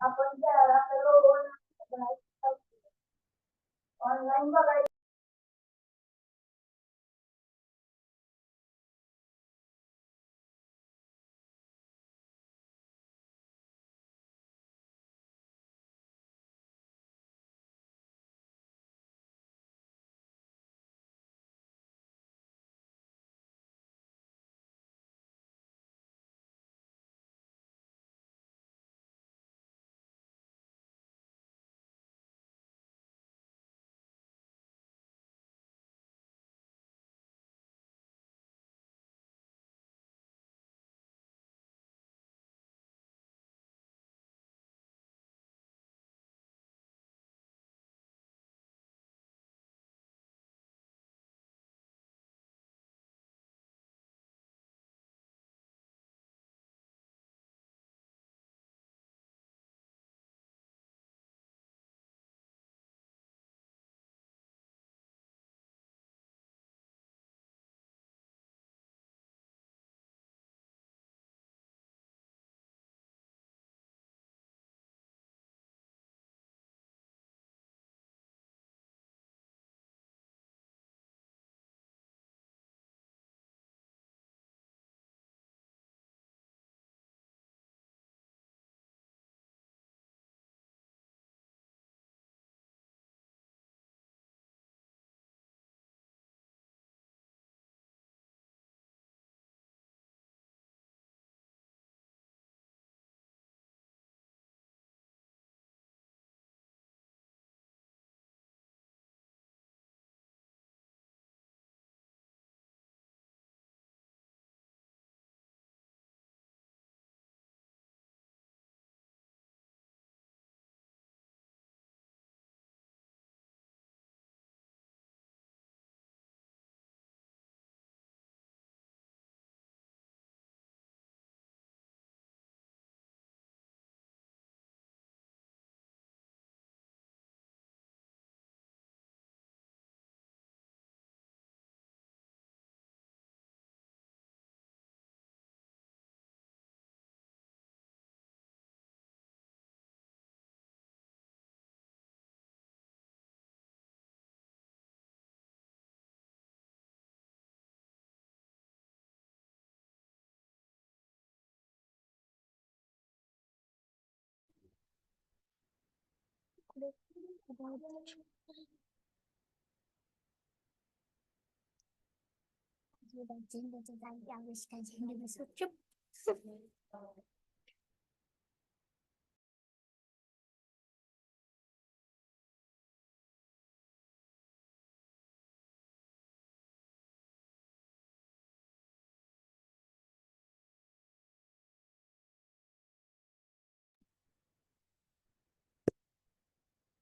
आपण त्याला ऑनलाईन बघायचं.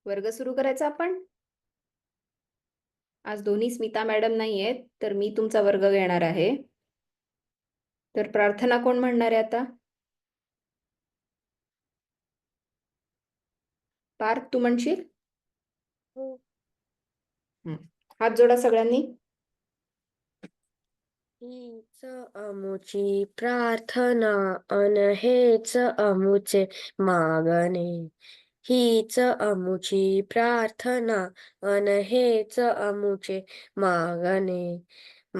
वर्ग सुरू करायचा आपण. आज दोन्ही स्मिता मॅडम नाही आहेत, तर मी तुमचा वर्ग घेणार आहे. तर प्रार्थना कोण म्हणणार आहे आता? पार्थ, तू म्हणशील? हात जोडा सगळ्यांनी. हीच अमुची प्रार्थना अन हेच अमुचे मागणे. हीच अमुची प्रार्थना अन हेच अमुचे मागणे.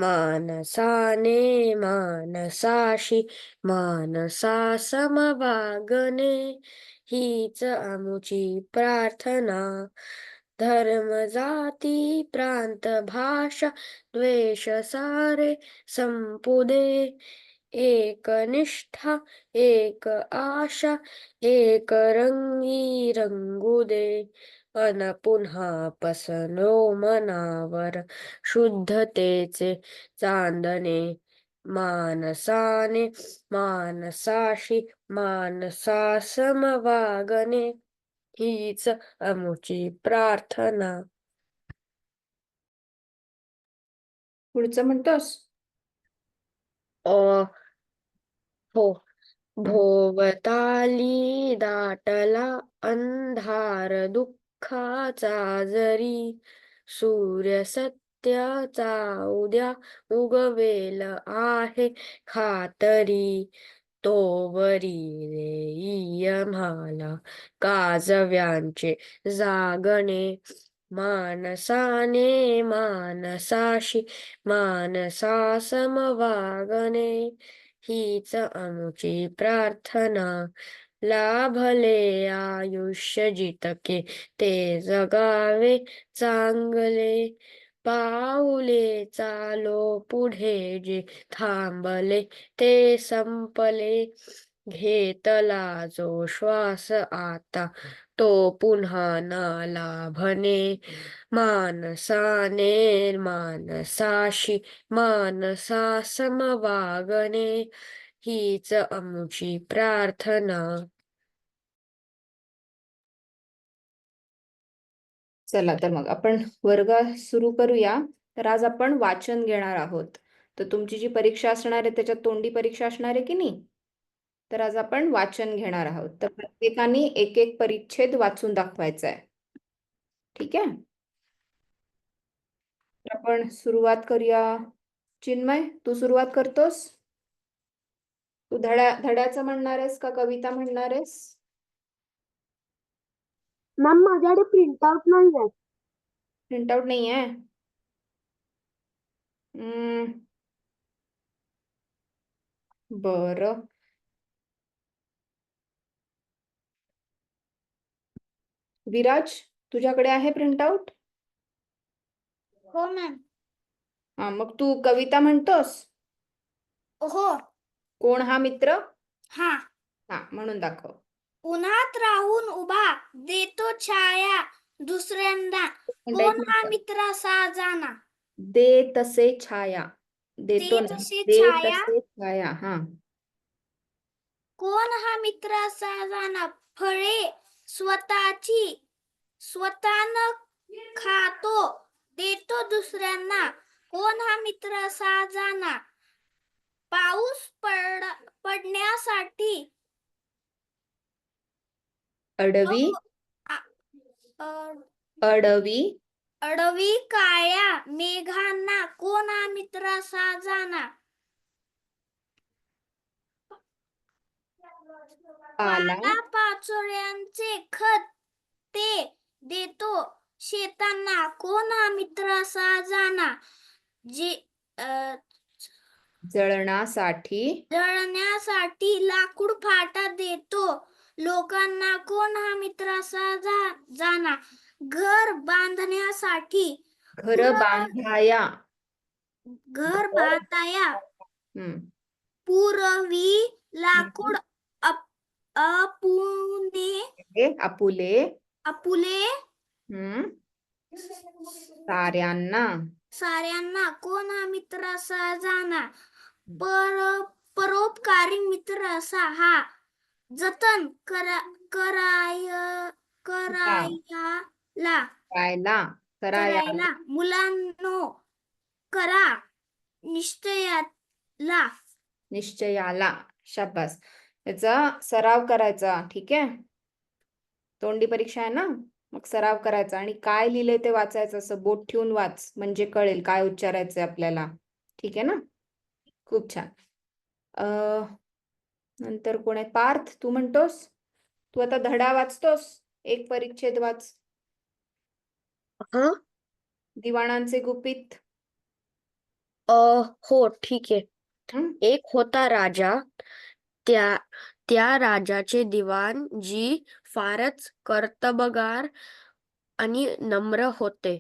मानसाने मानसाशी मानसा समवागणे. हीच अमुची प्रार्थना. धर्म जाती प्रांत भाषा द्वेष सारे संपुदे. एक निष्ठा एक आशा एक रंगी रंगू दे. अन पुन्हा पसरो मनावर शुद्धतेचे चांदणे. मानसाने मानसाशी मानसा समवागणे. हीच अमुची प्रार्थना. पुढचं म्हणतोस? हो. भोवताली दाटला अंधार दुःखाचा जरी. सूर्य सत्याचा उद्या उगवेल आहे खातरी. तोवरी देई आम्हाला काजव्यांचे जागणे. मानसाने मानसाशी मानसा समवागणे. हीच आमची प्रार्थना. लाभले आयुष्य जितके ते जगावे चांगले. पाऊले चालो पुढे जे थांबले ते संपले. घेतला जो श्वास आता तो पुन्हा ना लाभणे. मानसाने मानसाशी मानसा समवागणे. हीच आमची प्रार्थना. चला तर मग आपण वर्ग सुरू करूया. तर आज आपण वाचन घेणार आहोत. तर तुमची जी परीक्षा असणार आहे त्याच्यात तोंडी परीक्षा असणार आहे की नाही. तर आज आपण वाचन घेणार आहोत. तर प्रत्येकाने एक एक परिच्छेद वाचून दाखवायचा आहे. ठीक आहे. तर आपण सुरुवात करूया. चिन्मय, तू सुरुवात करतोस? तू धड्याचं म्हणणार आहेस का कविता म्हणणार आहेस? मॅम माझ्याकडे प्रिंटआउट नाही आहे. प्रिंटआउट नाही आहे. बरं. विराज, तुझ्याकडे आहे प्रिंटआउट? हो मॅम. हा, मग तू कविता म्हणतोस? हो. कोण हा मित्र? हा. हा, म्हणून दाखव. उन्हात राहून उभा देतो छाया दुसऱ्यांदा. कोण हा मित्र साजाना. दे तसे छाया. देतो दे नाही. तसे दे छाया. तसे छाया. हा. कोण हा मित्र साजाना. फळे स्वतःची स्वतःनं खातो देतो दुसऱ्यांना. कोण हा मित्र साजाना. पाऊस पडण्यासाठी अडवी अडवी अडवी काळ्या मेघांना. कोण हा मित्र साजाना. पाचोळ्यांचे खत ते देतो शेतांना. कोण हा मित्र साजाना. जे जळण्यासाठी लाकूड फाटा देतो लोकांना. कोण हा मित्र साजाना. घर बांधण्यासाठी घर बांधाया. पूर्वी लाकूड आपुले साऱ्यांना. कोण हा मित्र साजाना. परोपकारी मित्र असा हा जतन करायला मुलांनो करा निश्चयाला. शाबास. याचा सराव करायचा. ठीक आहे. तोंडी परीक्षा आहे ना, मग सराव करायचा आणि काय लिहिलंय ते वाचायचं. असं बोट ठेवून वाच, म्हणजे कळेल काय उच्चारायचंय आपल्याला. ठीक आहे ना. खूप छान. नंतर कोण आहे? पार्थ, तू म्हणतोस? तू आता धडा वाचतोस? एक परिच्छेद वाच. दिवाणांचे गुपित. हो ठीक आहे. एक होता राजा. त्या राजाचे दिवाण जी फारच कर्तबगार आणि नम्र होते.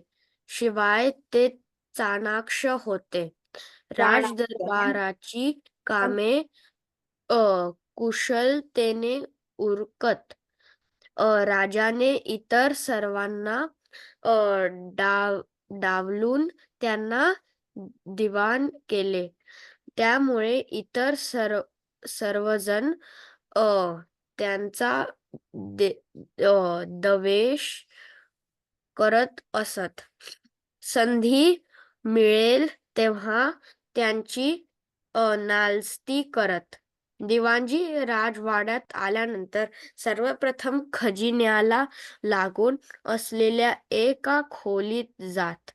शिवाय ते चाणाक्ष होते. राजदरबाराची कामे कुशलतेने उरकत. राजाने इतर सर्वांना डावलून त्यांना दिवाण केले. त्यामुळे इतर सर्वजण त्यांचा द्वेष करत असत. संधी मिळेल तेव्हा त्यांची नालस्ती करत. दिवाणजी राजवाड्यात आल्यानंतर सर्वप्रथम खजिन्याला लागून असलेल्या एका खोलीत जात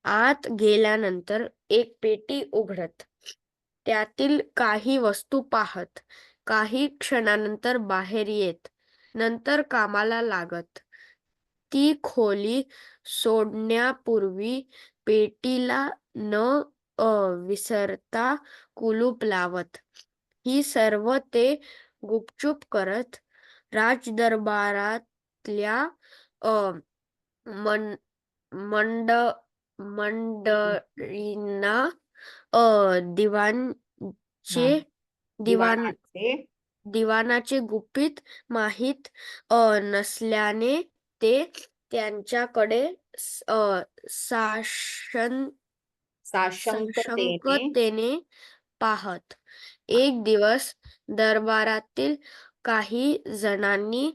आत गेल्यानंतर एक पेटी उघडत. त्यातील काही वस्तू पाहत. काही क्षणानंतर बाहेर येत. नंतर कामाला लागत. ती खोली सोडण्यापूर्वी पेटीला न विसरता कुलूप लावत. ही सर्व ते गुपचूप करत. राजदरबारातल्या मंडळींना हा. दिवाण दिवाणाचे दिवाणाचे गुपित माहीत नसल्याने ते त्यांच्याकडे साशंकतेने साशंकतेने पाहत. एक दिवस दरबारातील काही जणांनी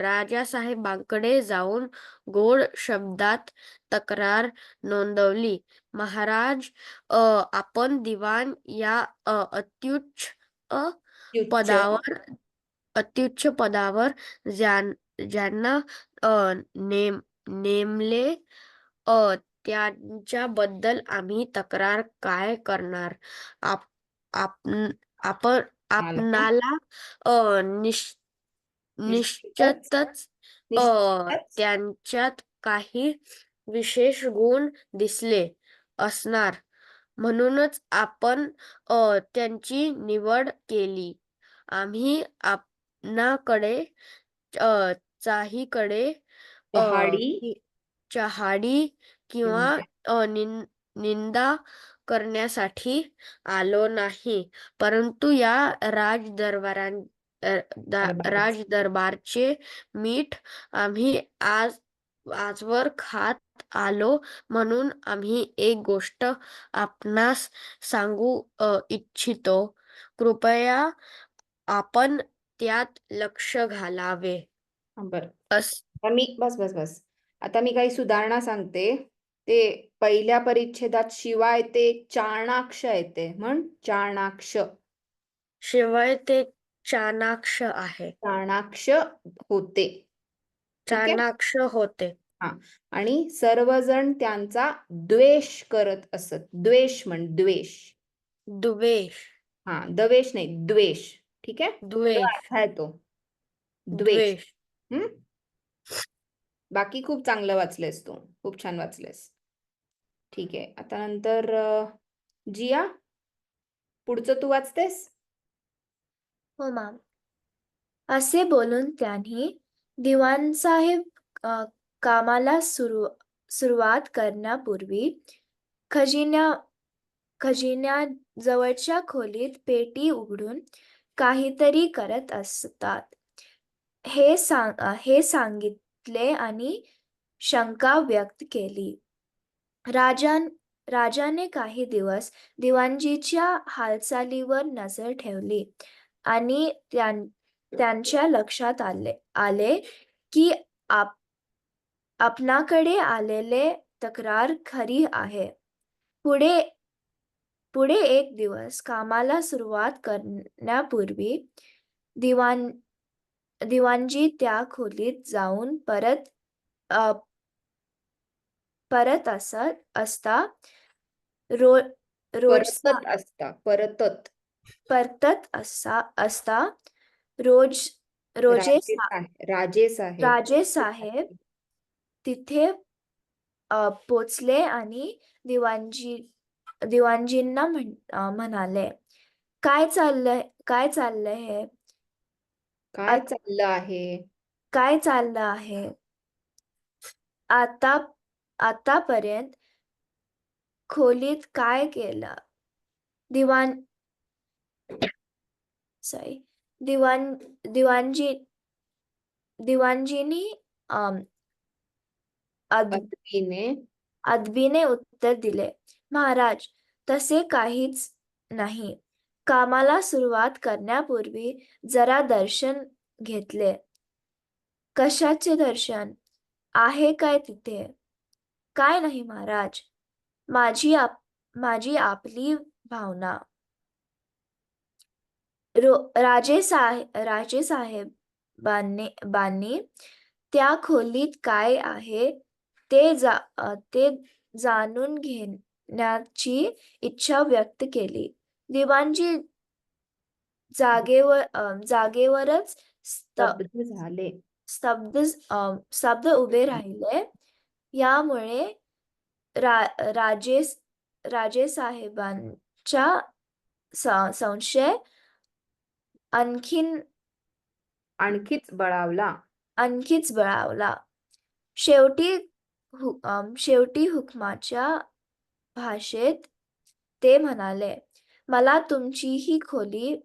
राजासाहेबांकडे जाऊन गोड शब्दात तक्रार नोंदवली. महाराज, आपण दिवाण या अत्युच्च पदावर ज्यांना नेमले त्यांच्याबद्दल आम्ही तक्रार काय करणार. आपणाला निश्चितच त्यांच्यात काही विशेष गुण दिसले असणार, म्हणूनच आपण त्यांची निवड केली. आम्ही आपणाकडे चहाडी किंवा निंदा करण्यासाठी आलो नाही, परंतु या राजदरबारचे मीठ आम्ही आजवर खात आलो, म्हणून आम्ही एक गोष्ट आपणास सांगू इच्छितो. कृपया आपण त्यात लक्ष घालावे. बस. आता मी काही सुधारणा सांगते. ते पहिल्या परिच्छेदात शिवाय ते चाणाक्ष येते. म्हण चाणाक्ष. शिवाय ते चाणाक्ष आहे. चाणाक्ष होते. ठीक आहे. चाणाक्ष होते. हा. आणि सर्वजण त्यांचा द्वेष करत असत. द्वेष म्हण, द्वेष. द्वेष. हा, दवेश नाही, द्वेष. ठीक आहे. द्वेष. आहे तो द्वेष. बाकी खूप चांगलं वाचलेस तू, खूप छान वाचलेस. ठीक आहे. आता नंतर जिया, पुढचं तू वाचतेस? हो मॅम. असे बोलून त्यांनी दिवाणसाहेब कामाला सुरुवात करण्यापूर्वी खजिन्याजवळच्या खोलीत पेटी उघडून काहीतरी करत असतात हे सांगितले आणि शंका व्यक्त केली. राजाने काही दिवस दिवाणजीच्या हालचालीवर नजर ठेवली आणि त्यांच्या लक्षात आले की आपणाकडे आलेले तक्रार खरी आहे. पुढे एक दिवस कामाला सुरुवात करण्यापूर्वी दिवाणजी त्या खोलीत जाऊन परतत असता. राजेसाहेब तिथे पोचले आणि दिवाणजींना म्हणाले, काय चाललं आहे? आतापर्यंत खोलीत काय केलं? दिवाणजींनी अदबीने उत्तर दिले, महाराज, तसे काहीच नाही. कामाला सुरुवात करण्यापूर्वी जरा दर्शन घेतले. कशाचे दर्शन? आहे काय तिथे? काय नाही महाराज, माझी आपली भावना. राजेसाहेबांनी त्या खोलीत काय आहे ते जाणून घेण्याची इच्छा व्यक्त केली. दिवाणजी जागेवरच स्तब्ध झाले. स्तब्ध उभे राहिले. यामुळे राजेसाहेबांचा संशय आणखीच बळावला. शेवटी हुकमाच्या भाषेत ते म्हणाले, मला तुमची ही खोली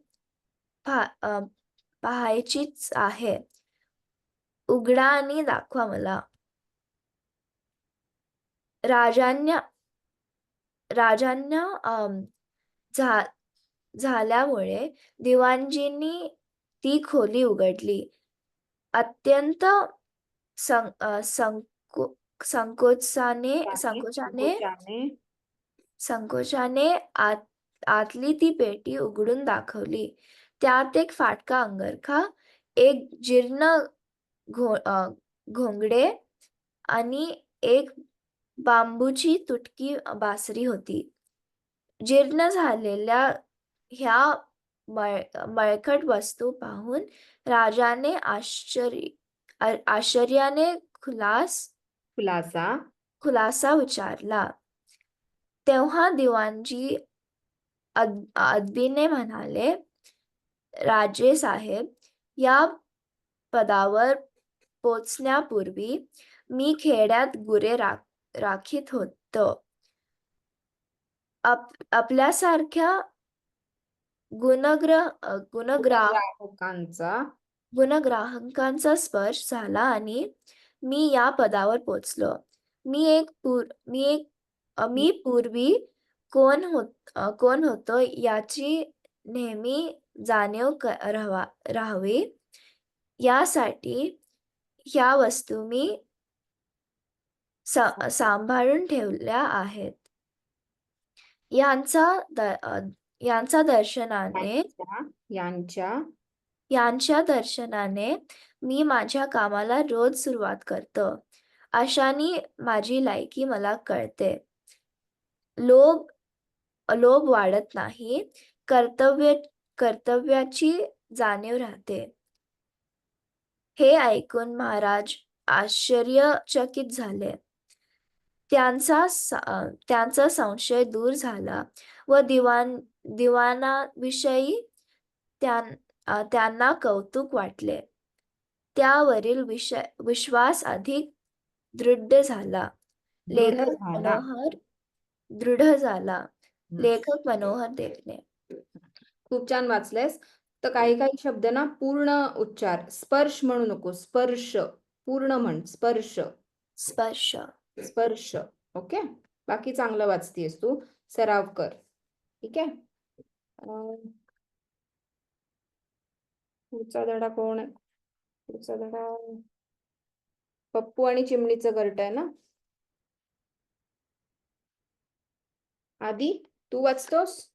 पाहायचीच आहे. उघडा आणि दाखवा मला. राजांना झाल्यामुळे दिवाणजींनी ती खोली उघडली. अत्यंत संकोचाने आतली ती पेटी उघडून दाखवली. त्यात एक फाटका अंगरखा, एक जीर्ण घोंगडे आणि एक बांबूची तुटकी बासरी होती. जीर्ण झालेल्या ह्या मळकट वस्तू पाहून राजाने आश्चर्याने खुलासा विचारला. तेव्हा दिवाणजी अदबीने म्हणाले, राजेसाहेब, या पदावर पोचण्यापूर्वी मी खेड्यात गुरे राखीत होतो. आपल्यासारख्या गुणग्राहकांचा स्पर्श झाला आणि मी या पदावर पोचलो. मी पूर्वी कोण होतो याची नेहमी जाणीव राहावी यासाठी ह्या वस्तू मी सांभाळून ठेवल्या आहेत. यांच्या दर्शनाने मी माझ्या कामाला रोज सुरुवात करतो. अशाने माझी लायकी मला कळते. लोभ वाढत नाही, कर्तव्याची जाणीव राहते. हे ऐकून महाराज आश्चर्यचकित झाले. त्यांचा संशय दूर झाला व दिवाणाविषयी त्यांना कौतुक वाटले. त्यावरील विश्वास अधिक दृढ झाला. लेखक मनोहर देवने. खूप छान वाचलेस. तर काही शब्द ना पूर्ण उच्चार, स्पर्श म्हणू नको, स्पर्श पूर्ण म्हण, स्पर्श. ओके, बाकी चांगलं वाचतीयस तू, सराव कर. ठीक आहे. पुढचा धडा कोण आहे? पुढचा धडा पप्पू आणि चिमणीचं घरटं आहे ना. आधी तू वाचतोस?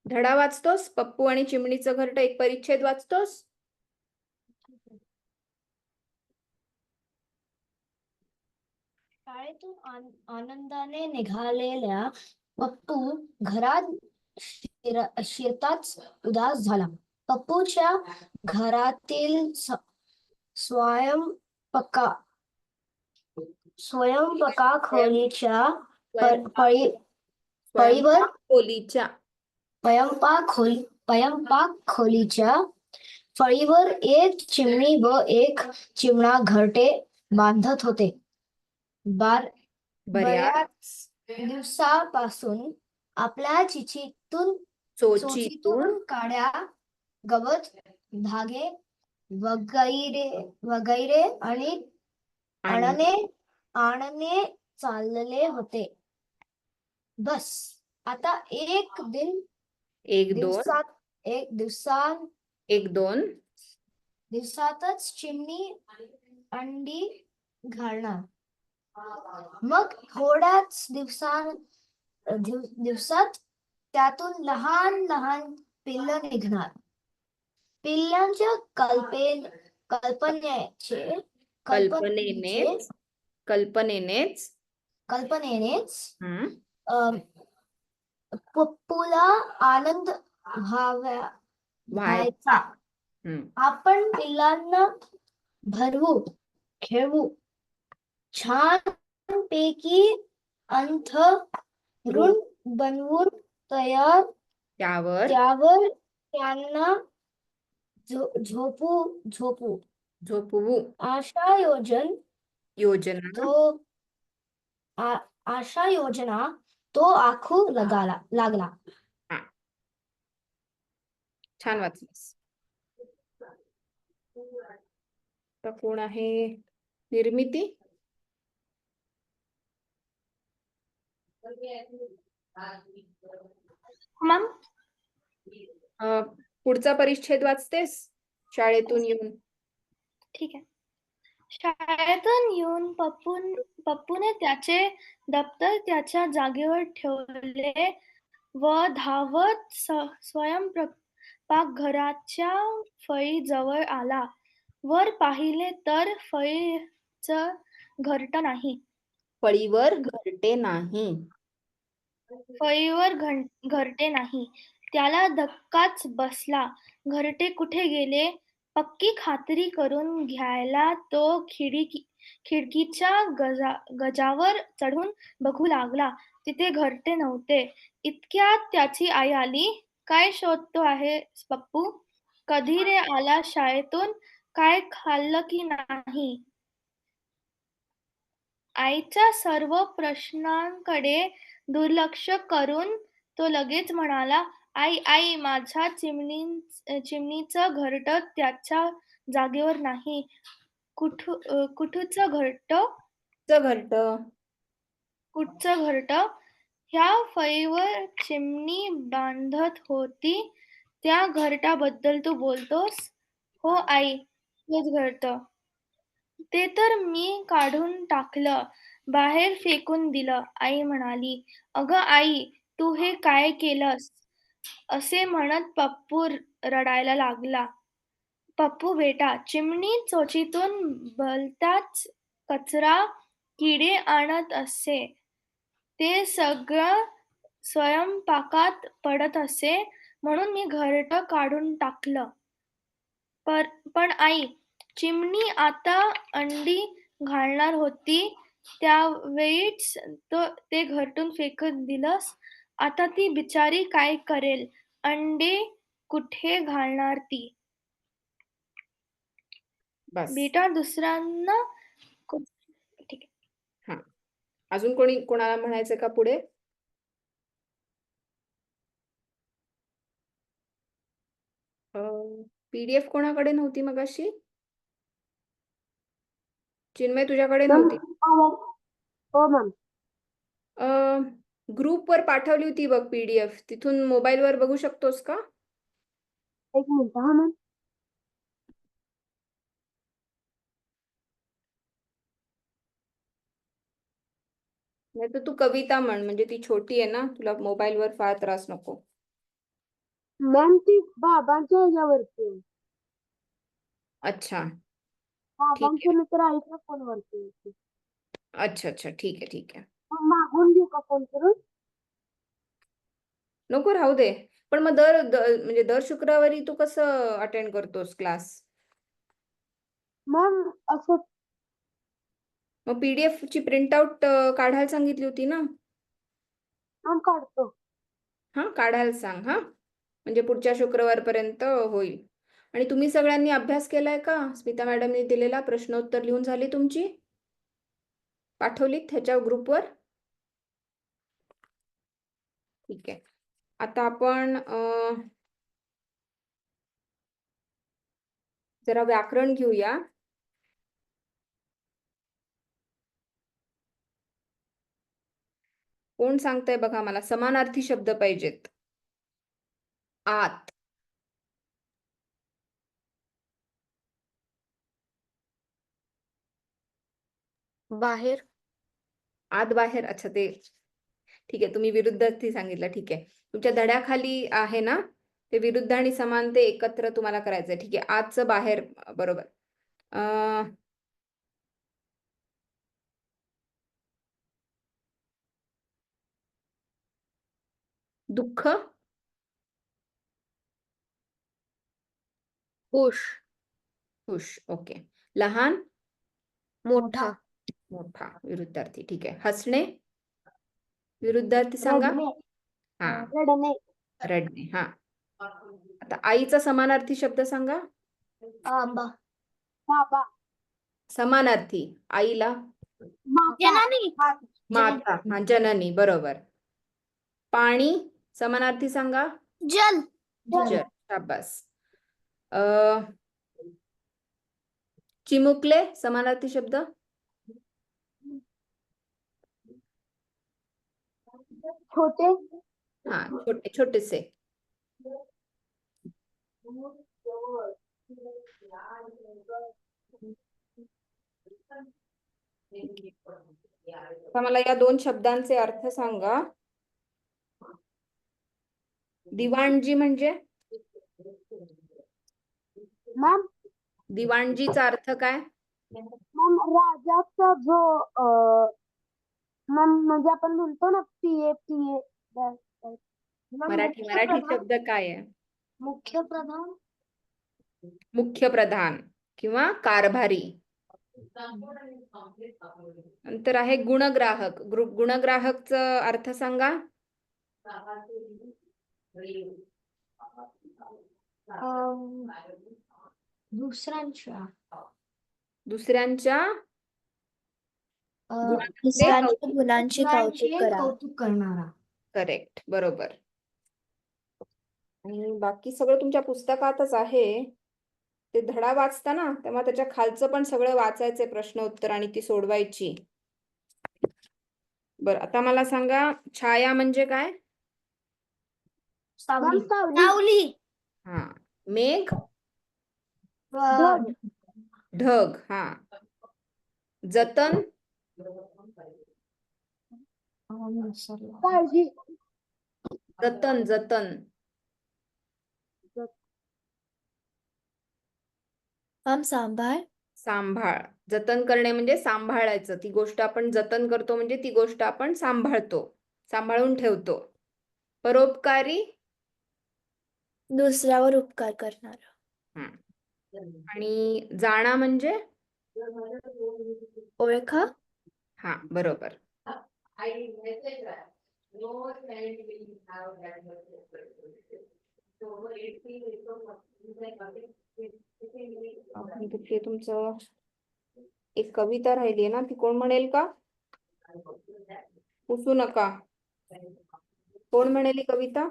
धडा वाचतोस? पप्पू आणि चिमणीचं घरटं एक परिच्छेद वाचतोस? शाळेतून आनंदाने निघालेल्या पप्पू घरात शिरताच उदास झाला. पप्पूच्या घरातील स्वयंपाक खोलीच्या फळीवर एक चिमणी व एक चिमणा घरटे बांधत होते. बऱ्याच दिवसापासून आपल्या चोचीतून काड्या, गवत, धागे वगैरे आणि आणणे चालले होते. बस आता एक दोन दिवसातच चिमणी अंडी घालणार. मग थोड्याच दिवसात त्यातून लहान लहान पिल्लं निघणार. पिल्लांच्या कल्पनेने कल्पनेनेच कल्पनेनेच हम्म, अं, पप्पूला आनंद व्हायचा. हम्म. आपण पिल्लांना भरवू, खेळवू, छानपैकी अंथरूण बनवून त्यावर त्यावर त्यांना झोपू. झोपवू आशा योजना योजना तो आखू लागला. हा, छान वाचलंस. तर कोण आहे? निर्मिती. मॅम पुढचा परिच्छेद वाचतेस शाळेतून येऊन? ठीक आहे. शाळेतून येऊन पप्पूने त्याचे दप्तर त्याच्या जागेवर ठेवले व धावत स्वयंपाकघराच्या फळीजवळ आला. वर पाहिले तर फळीचं घरट नाही. फळीवर घरटे नाही. फळीवर घरटे नाही. त्याला धक्काच बसला. घरटे कुठे गेले? पक्की खात्री करून घ्यायला तो खिडकीच्या गजावर चढून बघू लागला. तिथे घरटे नव्हते. इतक्यात त्याची आई आली. काय शोधतो आहेस पप्पू? कधी रे आला शाळेतून? काय खाल्लं की नाही? आईच्या सर्व प्रश्नांकडे दुर्लक्ष करून तो लगेच म्हणाला, आई, माझ्या चिमणीचं घरटं त्याच्या जागेवर नाही. कुठचं घरटं? कुठचं घरटं? ह्या फळीवर चिमणी बांधत होती त्या घरटाबद्दल तू बोलतोस? हो आई, तेच घरटं. ते तर मी काढून टाकलं, बाहेर फेकून दिलं. आई म्हणाली. अगं आई, तू हे काय केलंस? असे म्हणत पप्पू रडायला लागला. पप्पू बेटा, चिमणी चोचीतून भलताच कचरा, किडे आणत असे. ते सगळं स्वयंपाकात पडत असे म्हणून मी घरटं काढून टाकलं. पण आई, चिमणी आता अंडी घालणार होती त्यावेळीच ते घरटून फेकून दिलंस. आता ती बिचारी काय करेल? अंडे कुठे घालणार ती? बस. बेटा दुसऱ्यांना ठीक आहे. हा, अजून कोणाला म्हणायचं का पुढे? PDF कोणाकडे नव्हती मगाशी? चिन्मय तुझ्याकडे नव्हती? हो मॅम. ग्रुपवर पाठवली होती बघ PDF. तिथून मोबाईलवर बघू शकतोस का? एक मिनिट हा मॅम. नाही तर तू कविता म्हण, म्हणजे ती छोटी आहे ना, तुला मोबाईलवर फार त्रास नको. मॅम ती बाबांच्या ह्याच्यावरती आहे. अच्छा, बाबांच्या नंतर आईच्या फोनवरती आहे. अच्छा, ठीक आहे. मग मागून घेऊ का फोन करून? नको, राहू दे. पण मग म्हणजे दर शुक्रवारी तू कसं अटेंड करतोस क्लास? मॅम असं मग PDF ची प्रिंटआउट काढायला सांगितली होती ना? मॅम काढतो. हा, काढायला सांग. हा, म्हणजे पुढच्या शुक्रवारपर्यंत होईल. आणि तुम्ही सगळ्यांनी अभ्यास केलाय का? स्मिता मॅडमने दिलेला प्रश्नोत्तर लिहून झाली तुमची? पाठवलीत ह्याच्या ग्रुपवर? ठीक आहे. आता आपण जरा व्याकरण घेऊया. कोण सांगताय बघा मला? समानार्थी शब्द पाहिजेत. आत, बाहेर, आत बाहेर. अच्छा, ते ठीक आहे. तुम्ही विरुद्धार्थी सांगितलं. ठीक आहे. तुमच्या धड्याखाली आहे ना, ते विरुद्ध आणि समान ते एकत्र तुम्हाला करायचंय. ठीक आहे. आतचं बाहेर, बरोबर. दुःख, खुश, खुश. ओके. लहान, मोठा, मोठा. विरुद्धार्थी. ठीक आहे. हसणे, विरुद्धार्थी सांगा. रडणे हा, रडणे रडणे. हा. आता आईचा समानार्थी शब्द सांगा. आंबा, बाबा समानार्थी आईला माता माता. हा, जननी. बरोबर. पाणी समानार्थी सांगा. जल, जल. शाबास. अ चिमुकले समानार्थी शब्द. छोटे हा, छोटे, छोटेसे. आता मला या दोन शब्दांचे अर्थ सांगा. दिवाणजी म्हणजे मॅम दिवाणजीचा अर्थ काय? मॅम राजाचा जो मॅम म्हणजे आपण म्हणतो ना पीए पीए मराठी शब्द काय आहे? मुख्य प्रधान, मुख्य प्रधान किंवा कारभारी. नंतर आहे गुणग्राहक. गुणग्राहकचा अर्थ सांगा. दुसऱ्यांच्या दुसऱ्यांच्या मुलांचे कौतुक करणारा. करेक्ट. बरोबर. आणि बाकी सगळं तुमच्या पुस्तकातच आहे. ते धडा वाचता ना, तेव्हा त्याच्या खालचं पण सगळं वाचायचे, प्रश्न उत्तर आणि ती सोडवायची. बरं, आता मला सांगा, छाया म्हणजे काय? सावली, सावली, हा. मेघ, ढग ढग. हा. जतन, काळजी जतन, जतन. सांभाळ, सांभाळ. जतन करणे म्हणजे सांभाळायचं. ती गोष्ट आपण जतन करतो म्हणजे ती गोष्ट आपण सांभाळतो, सांभाळून ठेवतो. परोपकारी, दुसऱ्यावर उपकार करणारा. आणि जाणा म्हणजे ओळखा, हा, बरोबर. तिथे तुमचं एक कविता राहिली ना, ती कोण म्हणेल का? पुसू नका. कोण म्हणेल ही कविता?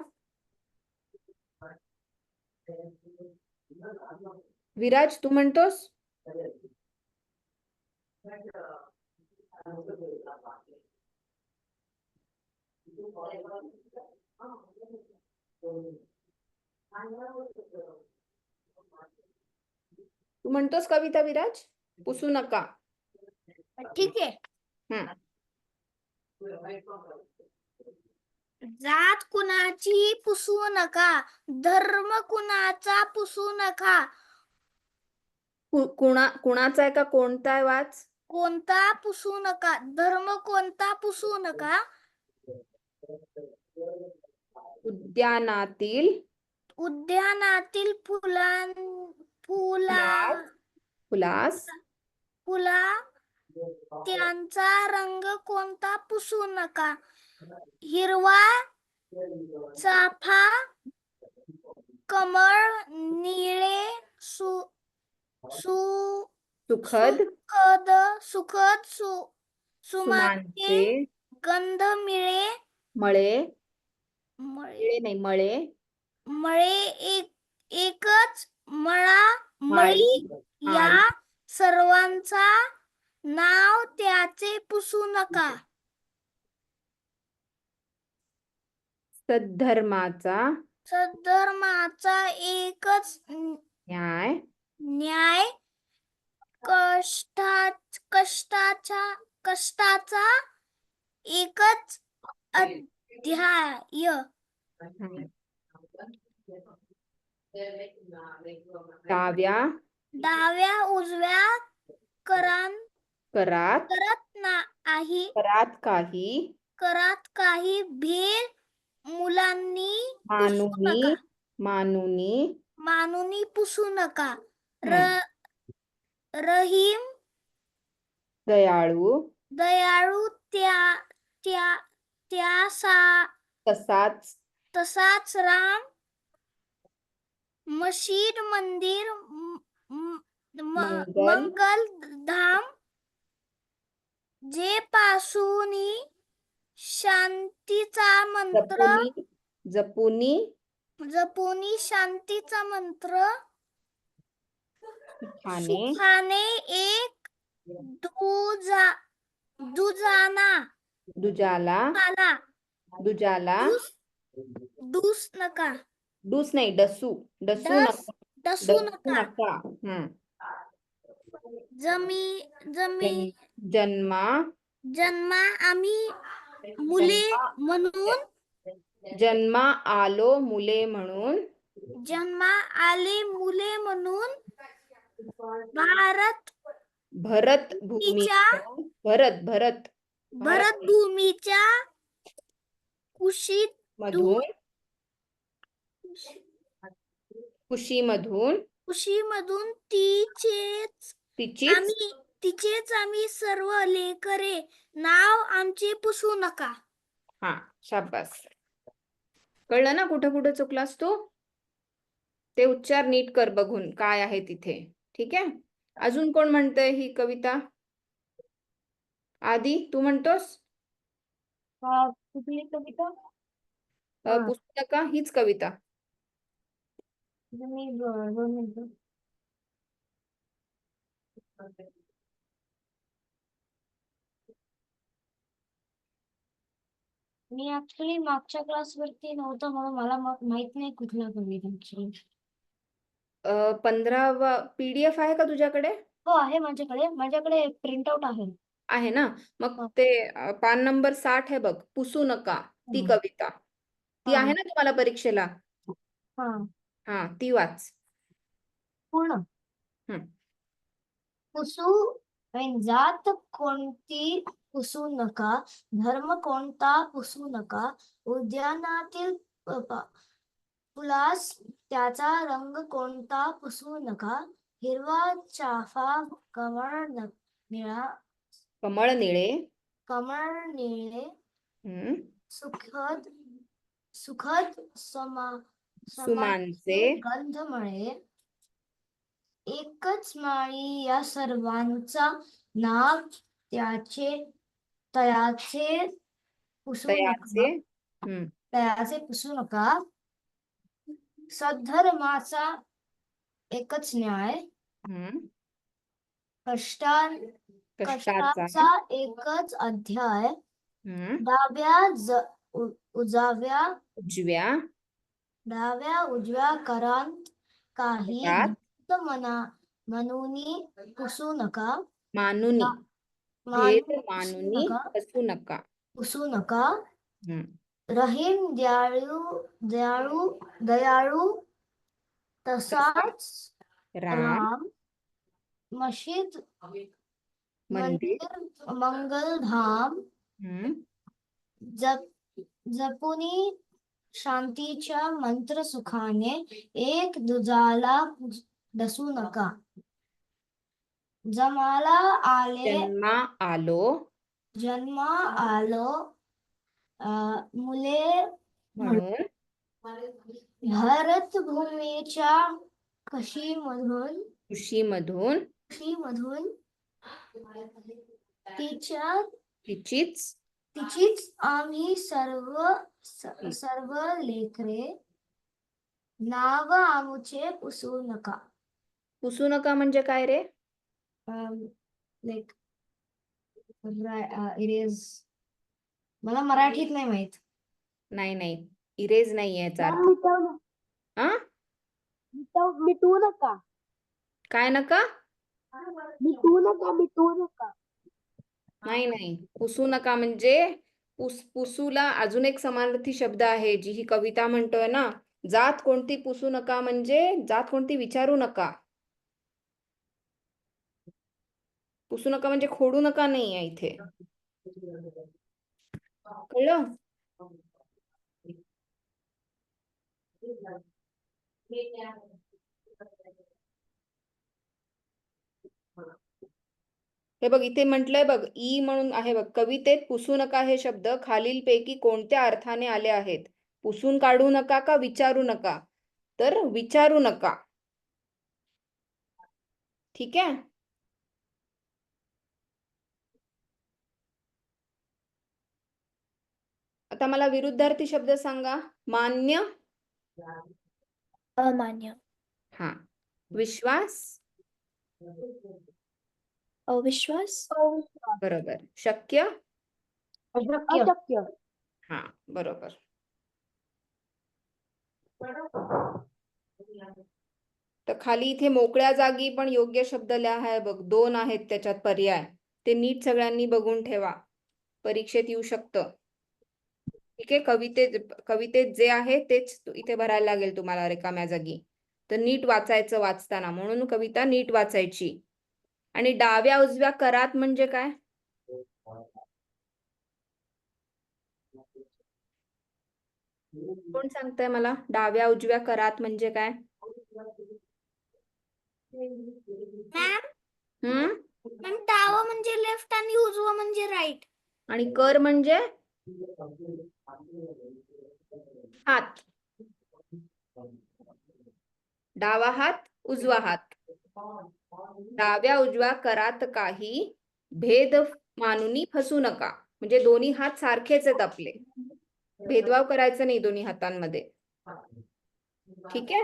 विराज, तू म्हणतोस? तू म्हणतोस कविता विराज? पुसू नका. ठीक आहे. हम्म. जात कुणाची पुसू नका, धर्म कुणाचा पुसू नका. कुणाचा आहे का कोणता आहे? वाच. कोणता पुसू नका, धर्म कोणता पुसू नका. उद्यानातील फुलास त्यांचा रंग कोणता पुसू नका. हिरवा, चाफा, कमळ, निळे, सुखद सुमांचे, गंध मिळे, मळे एकच मळी या सर्वांचा नाव त्याचे पुसू नका. सद्धर्माचा एकच न्याय, कष्टाचा एकच अध्याय. डाव्या उजव्या करात काही भेद मुलांनी पुसू मानुनी नका. मानुनी मानुनी पुसू नका. हम्म. रहीम दयाळू दयाळू त्या त्या त्यासा तसाच तसाच राम मशीद मंदिर मंगल मंगल धाम जे पासूनी शांतीचा मंत्र जपुनी जपुनी शांतीचा मंत्र सुखाने एक दुजाना दुजाला आला दुजाला डूस नका. डूस नाही डसू डसू डस नका डसू डसू नका. नका. जमी जमी जन्मा जन्मा आम्ही मुले म्हणून जन्मा आलो मुले म्हणून जन्मा आले मुले म्हणून भारत भरत भूमी भरत भूमीच्या कुशीत मधून कुशीमधून तिचेच आम्ही सर्व लेकरे नाव आमचे पुसू नका. हा शाबास. कळलं ना कुठं कुठं चुकलास तू? ते उच्चार नीट कर बघून काय आहे तिथे. ठीक आहे. अजून कोण म्हणतंय ही कविता? आदी तू म्हणतोस? कुठली कविता? पुसू नका हीच कविता. मी 2 मिनिटं. मी ऍक्च्युली मागच्या क्लासवरती नव्हतं म्हणून मला माहित नाही कुठल्या कविता ऍक्च्युली. 15वा PDF आहे का तुझ्याकडे? हो आहे माझ्याकडे प्रिंटआउट आहे. आहे ना. मग हो. ते पान नंबर 60 आहे बघ, पुसू नका ती हम्म. कविता. ती हा. आहे ना तुम्हाला परीक्षेला? हा हा ती वाच. पूर्ण. हम्म. पुसू जात कोणती पुसू नका, धर्म कोणता पुसू नका, उद्यानातील फुलास त्याचा रंग कोणता पुसू नका, हिरवा चाफा निळा कमळ निळे हम्म. सुखद सुमांचे गंधमळे एकच माळी या सर्वांचा नाव तयाचे पुसू नका. हम्म. तयाचे पुसू नका. सद्धर्माचा एकच न्याय, हम्म. कष्टाचा एकच अध्याय, हम्म. डाव्या उजव्या करांत काही मनूनी पुसू नका. मानुनी भेद मानुनी पुसू नका. हम्म. रहीम दयाळू तसाच राम मशीद मंदिर मंगलधाम हम्म. जपुनी शांतीच्या मंत्र सुखाने एक दुजाला डसू नका. जन्मा आलो मुले म्हणून भारत भूमीच्या कुशीमधून तिचीच आम्ही सर्व लेकरे नाव आमचे पुसू नका. पुसू नका म्हणजे काय रे? Like erase. मला मराठीत नाही माहित. नाही इरेज नाही याचा अर्थ. मिटवू नका. काय नका? मिटवू नका. नाही पुसू नका म्हणजे पुसूला अजून एक समानार्थी शब्द आहे जी ही कविता म्हणतोय ना. जात कोणती पुसू नका म्हणजे जात कोणती विचारू नका. पुसू नका म्हणजे खोडू नका नाही आहे इथे. कळलं? हे बघ इथे म्हटलंय बघ ई म्हणून आहे बघ, कवितेत पुसू नका हे शब्द खालीलपैकी कोणत्या अर्थाने आले आहेत? पुसून काढू नका का विचारू नका? तर विचारू नका. ठीक आहे. आता मला विरुद्धार्थी शब्द सांगा. मान्य, अमान्य, हा. विश्वास, अविश्वास, बरोबर. शक्य, अशक्य. हा बरोबर. तर खाली इथे मोकळ्या जागी पण योग्य शब्द लिहा बघ, 2 आहेत त्याच्यात पर्याय. ते नीट सगळ्यांनी बघून ठेवा, परीक्षेत येऊ शकतं. ठीक आहे. कवितेत जे आहे तेच इथे भरायला लागेल तुम्हाला रिकाम्या जागी. तर नीट वाचायचं वाचताना, म्हणून कविता नीट वाचायची. आणि डाव्या उजव्या करात म्हणजे काय? कोण सांगताय मला? डाव्या उजव्या करात म्हणजे काय? मॅम डावा म्हणजे लेफ्ट आणि उजवा म्हणजे राईट. आणि कर म्हणजे हात. डावा हात, उजवा हात. डाव्या उजव्या करात काही भेद मानुनी फसू नका. म्हणजे दोन्ही हात सारखेच आहेत आपले, भेदभाव करायचा नाही दोन्ही हातांमध्ये. ठीक आहे.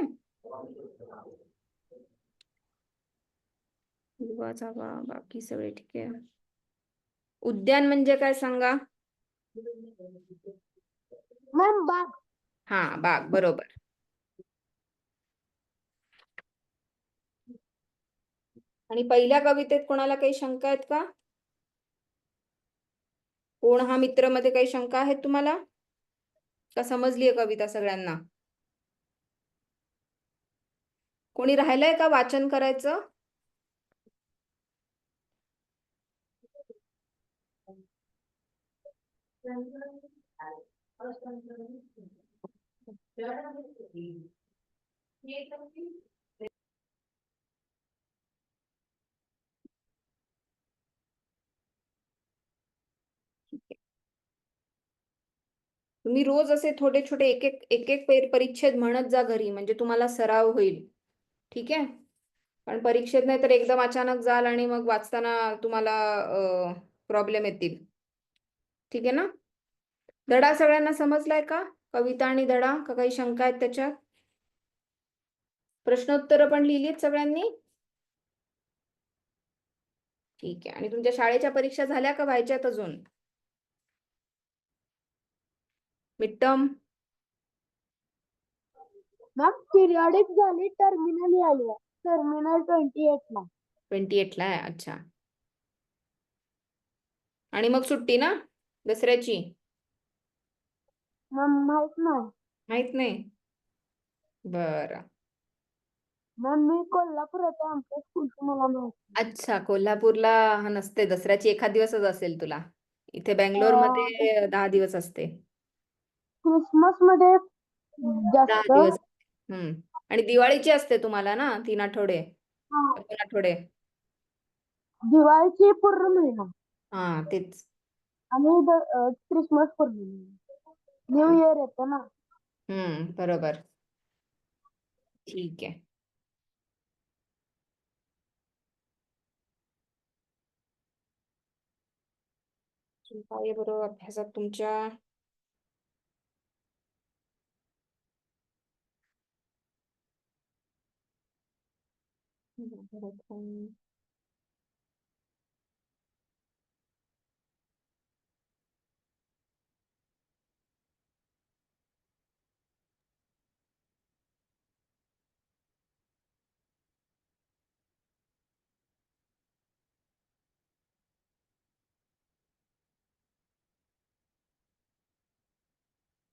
बाकी सगळे ठीक आहे. उद्यान म्हणजे काय सांगा? मॅम बाग. हा बाग, बरोबर. आणि पहिल्या कवितेत कोणाला काही शंका आहेत का? कोण हा मित्र मध्ये काही शंका आहेत तुम्हाला? का समजलीये कविता सगळ्यांना? कोणी राहिलंय का वाचन करायचं? तुम्ही रोज असे थोडे छोटे एक एक परिच्छेद म्हणत जा घरी, म्हणजे तुम्हाला सराव होईल. ठीक आहे. पण परीक्षेत नाही तर एकदम अचानक जाल आणि मग वाचताना तुम्हाला प्रॉब्लेम येतील. ठीक आहे ना? धडा सगळ्यांना समजलाय का? कविता आणि धडा, का काही शंका आहेत त्याच्यात? प्रश्नोत्तर पण लिहिलीत सगळ्यांनी? ठीक आहे. आणि तुमच्या शाळेच्या परीक्षा झाल्या का व्हायच्यात अजून? मिड-टर्म मॅम पिरियडिक झाली, टर्मिनल आली. टर्मिनल 28 ला. 28 ला आहे. अच्छा. आणि मग सुट्टी ना दसऱ्याची? मॅम माहित नाही. माहित नाही. बरं. मॅम मी कोल्हापुरात आहे, आमच्या स्कूलची मला माहित. अच्छा, कोल्हापूरला नसते, दसऱ्याची एखाद दिवसच असेल तुला. इथे बेंगलोर मध्ये 10 दिवस असते. क्रिसमस मध्ये 10 जास्त. दिवस. आणि दिवाळीची असते तुम्हाला ना 3 आठवडे, हा, 2 आठवडे. दिवाळीची पूर्ण महिना हा तेच. आणि क्रिसमस पूर्ण महिना. न्यू इयर येतं ना. बरोबर. ठीक आहे. काय बरोबर अभ्यासात तुमच्या?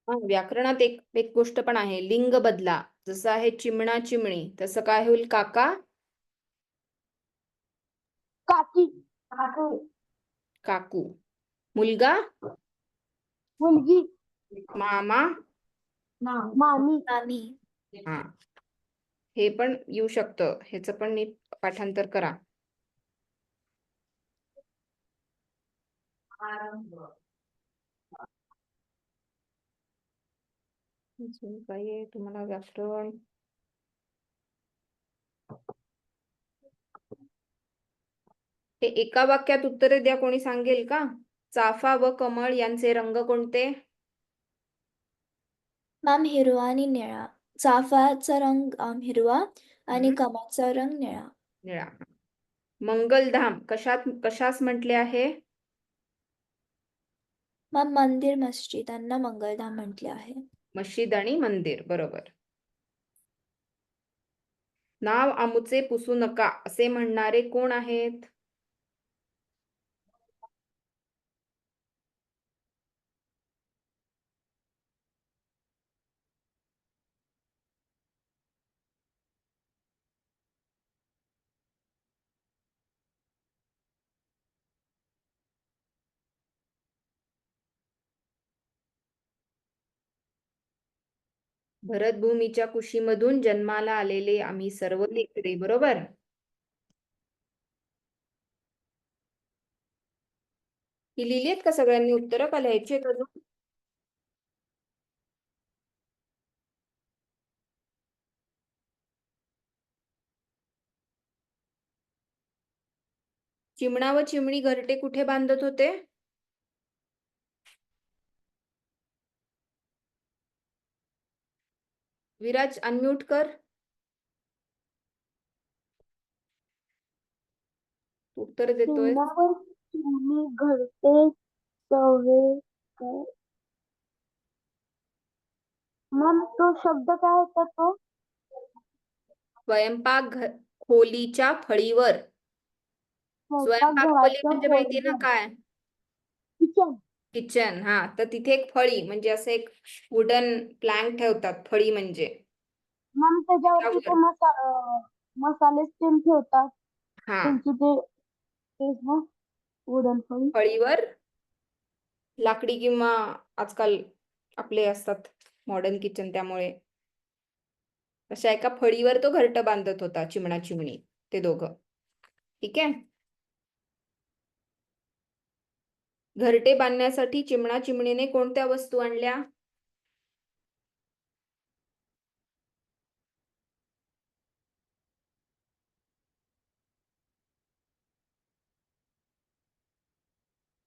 व्याकरणात एक गोष्ट पण आहे, लिंग बदला. जसं आहे चिमणा चिमणी, तसं काय होईल काका काकी. काकू. मुलगा मुलगी. मामा मामी हा, हे पण येऊ शकतं, ह्याचं पण नीट पाठांतर करा. अजून काय आहे तुम्हाला व्याकरण? हे एका वाक्यात उत्तरे द्या, कोणी सांगेल का? चाफा व कमळ यांचे रंग कोणते? मॅम हिरवा आणि निळा. चाफ्याचा रंग हिरवा आणि हम्म. कमळाचा रंग निळा. निळा. मंगलधाम कशास म्हटले आहे? मॅम मंदिर मस्जिदांना मंगलधाम म्हटले आहे. मशीद आणि मंदिर, बरोबर. नाव आमुचे पुसू नका असे म्हणणारे कोण आहेत? भरतभूमीच्या कुशीमधून जन्माला आलेले आम्ही सर्व लेकरे, बरोबर. ही लिहिली आहेत का सगळ्यांनी उत्तरं, का लिहायची आहेत अजून? चिमणा व चिमणी घरटे कुठे बांधत होते? विराज अनम्यूट कर. उत्तर देतोय. चिमणी घरटे चवे काय? मॅम तो शब्द काय होता तो? खोलीच्या फळीवर. स्वयंपाक खोली म्हणजे माहितीये ना काय? किचन. किचन. हा, तर तिथे एक फळी म्हणजे असं एक वुडन प्लॅंक ठेवतात, फळी म्हणजे. मॅम त्याच्यावरती ते मसाले स्टीम ठेवतात. हा, त्यांची ते ना वुडन फळी. फळीवर लाकडी किंवा आजकाल आपले असतात मॉडर्न किचन, त्यामुळे अशा एका फळीवर तो घरटं बांधत होता चिमणा चिमणी, ते दोघं. ठीक आहे. घरटे बांधण्यासाठी चिमणा चिमणीने कोणत्या वस्तू आणल्या?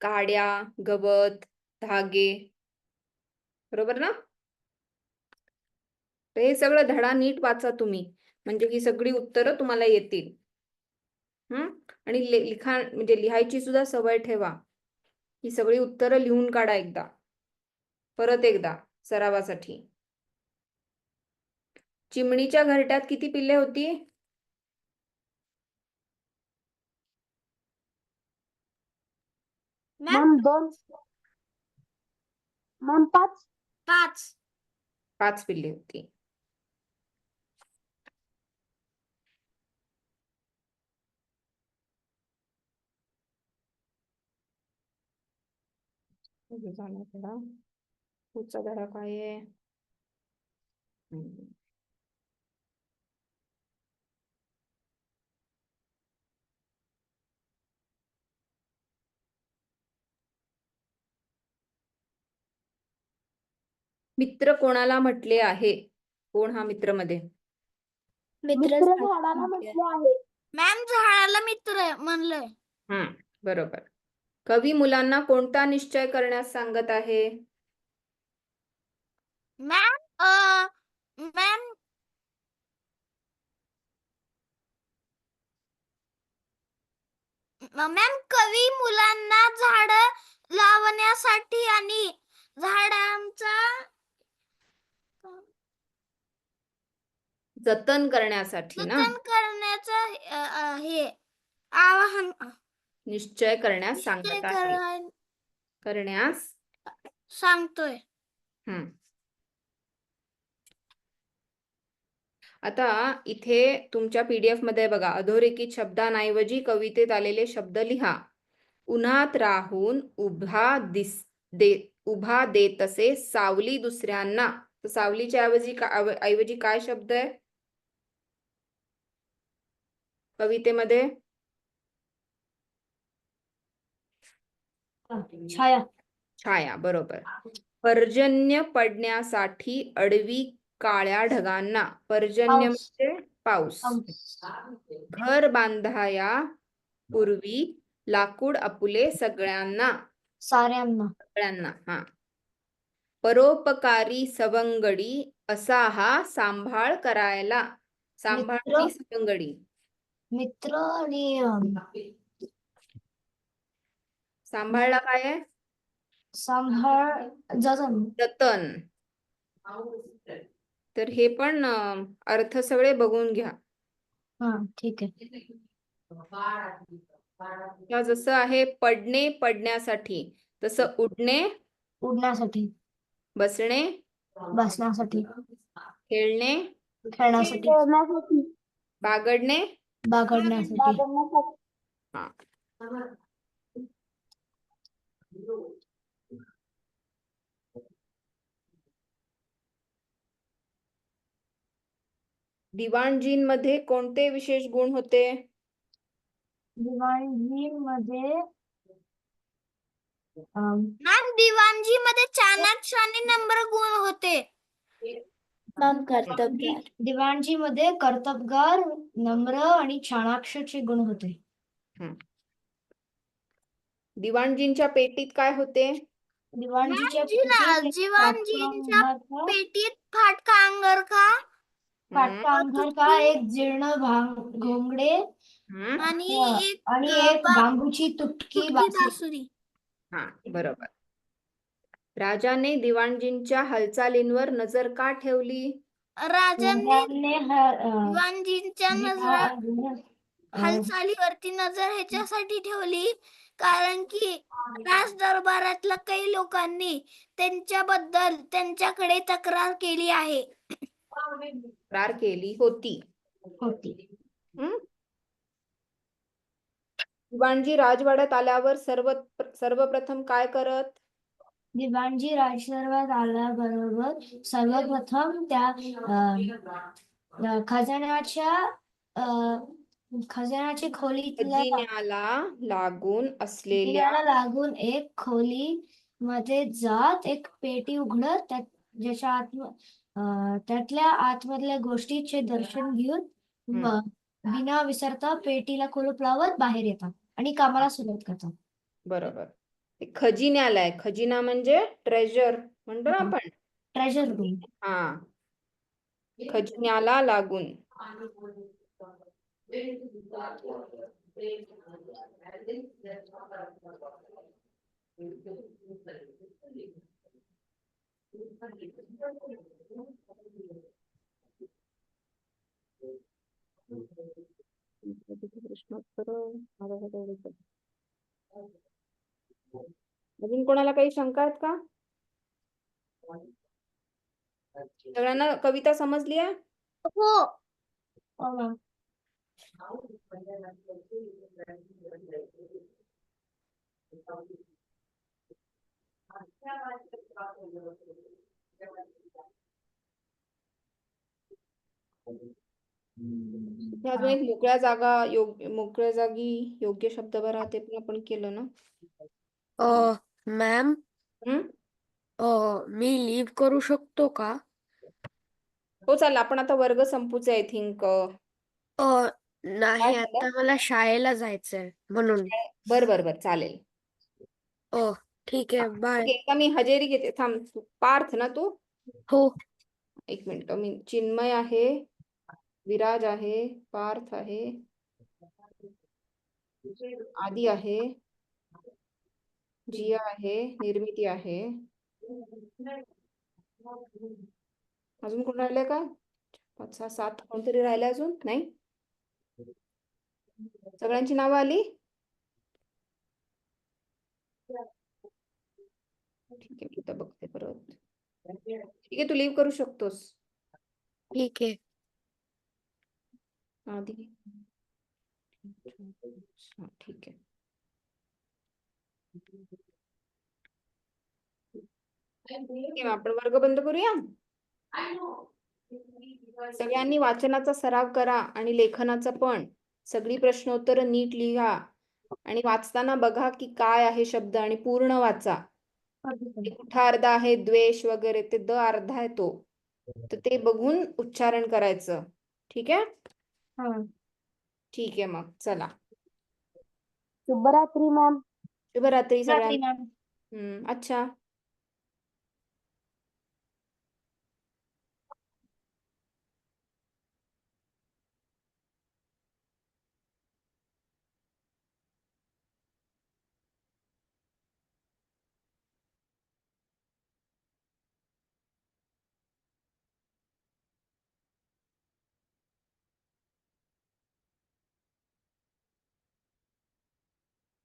काड्या, गवत, धागे, बरोबर ना? तर हे सगळं धडा नीट वाचा तुम्ही, म्हणजे ही सगळी उत्तरं तुम्हाला येतील. आणि लिखाण म्हणजे लिहायची सुद्धा सवय ठेवा. ही सगळी उत्तरं लिहून काढा एकदा, परत एकदा सरावासाठी. चिमणीच्या घरट्यात किती पिल्ले होती? मॅम 2. मॅम 5. 5 पिल्ले होती. पुढचा धडा काय आहे? मित्र कोणाला म्हटले आहे? कोण हा मित्र मध्ये? मित्र झाडाला म्हटले आहे. मॅम झाडाला मित्र म्हणलंय. बरोबर. कवी मुलांना कोणता निश्चय करण्यास सांगत आहे? मॅम कवी मुलांना झाड लावण्यासाठी आणि झाडांचा जतन करण्यासाठी ना, जतन करण्याचं हे आवाहन निश्चय करण्यास सांगत आहे. करण्यास सांगतोय. आता इथे तुमच्या PDF मध्ये बघा, अधोरेखित शब्दांऐवजी कवितेत आलेले शब्द लिहा. उन्हात राहून उभा देतसे सावली दुसऱ्यांना तर सावलीच्या ऐवजी काय शब्द आहे कवितेमध्ये? छाया. छाया, बरोबर. पर्जन्य पडण्यासाठी अडवी काळ्या ढगांना. पर्जन्य पाऊस. म्हणजे पाऊस. पाऊस. घर बांधाया पूर्वी लाकूड आपुले सगळ्यांना. साऱ्यांना. सगळ्यांना, हा. परोपकारी सवंगडी असा हा सांभाळ करायला. सांभाळ मित्र. आणि सवंगडी. मित्र आणि सांभाळला काय आहे? सांभाळ जतन. जतन. तर हे पण अर्थ सगळे बघून घ्या. हा, ठीक आहे. या जसं आहे पडणे पडण्यासाठी, तसं उडणे उडण्यासाठी. बसणे बसण्यासाठी. खेळणे खेळण्यासाठी. बागडणे. बागडण्यासाठी. हा. दिवाणजींमध्ये कोणते विशेष गुण होते? दिवाणजीमध्ये मॅम दिवाणजी मध्ये चाणक्य आणि नम्र गुण होते. मॅम कर्तबगार. दिवाणजीमध्ये कर्तबगार, नम्र आणि चाणाक्षचे गुण होते. दिवाणजींच्या पेटीत काय होते? दिवाणजीच्या दिवाणजींच्या पेटीत फाटका अंगरखा फाटका अंगरखा, एक जीर्ण घोंगडे हम्म. आणि एक बांबूची तुटकी बासुरी. बासुरी. हा, बरोबर. राजाने दिवाणजींच्या हालचालींवर नजर का ठेवली? राजांनी दिवाणने दिवाणजींच्या हालचालीवरती नजर ह्याच्यासाठी ठेवली कारण की राज दरबारातल्या काही लोकांनी त्यांच्याकडे तक्रार केली आहे. तक्रार केली होती. दिवाणजी राजवाड्यात आल्यावर सर्वप्रथम काय करत? दिवाणजी राजदरबारात आल्याबरोबर सर्वप्रथम त्या खजान्याच्या खोलीतल्या खजिन्याला लागून एक खोली मध्ये जात एक पेटी उघडत ज्याच्या त्यातल्या आतमधल्या गोष्टीचे दर्शन घेऊन बिना विसरता पेटीला कुलूप लावत बाहेर येतात आणि कामाला सुरुवात करतात. बरोबर. खजिन्याला आहे. खजिना म्हणजे ट्रेजर म्हणतो ना आपण. Treasure room. हा, खजिन्याला लागून. अजून कोणाला काही शंका आहेत का? सगळ्यांना कविता समजली आहे? हो. अजून एक मोकळ्या जागी योग्य शब्द भरा, ते पण आपण केलं ना. मॅम, मी लीव्ह करू शकतो का? हो, चालेल. आपण आता वर्ग संपूच आय थिंक. नाही, आता मला शाळेला जायचंय म्हणून. बर चालेल. ठीक आहे, बाय. एकदा मी हजेरी घेते. थांब. पार्थ ना तू? हो. एक मिनिट. मी चिन्मय आहे, विराज आहे, पार्थ आहे, आदी आहे, जिया आहे, निर्मिती आहे. अजून कोण राहिले का? 5, 6, 7 कोणतरी राहिले अजून? नाही, सगळ्यांची नावं आली? ठीक आहे, मी तर बघते परत. ठीक आहे, तू लीव्ह करू शकतोस. ठीक आहे. आधी ठीक आहे. आपण वर्ग बंद करूया. सगळ्यांनी वाचनाचा सराव करा आणि लेखनाचा पण. सगळी प्रश्नोत्तरं नीट लिहा आणि वाचताना बघा की काय आहे शब्द आणि पूर्ण वाचा. ते कुठा अर्ध आहे द्वेष वगैरे ते द अर्धा आहे तो, तर ते बघून उच्चारण करायचं. ठीक आहे. हा. ठीक आहे मग चला. शुभरात्री मॅम. शुभरात्री रात्री सगळ्यांना. मॅम. अच्छा.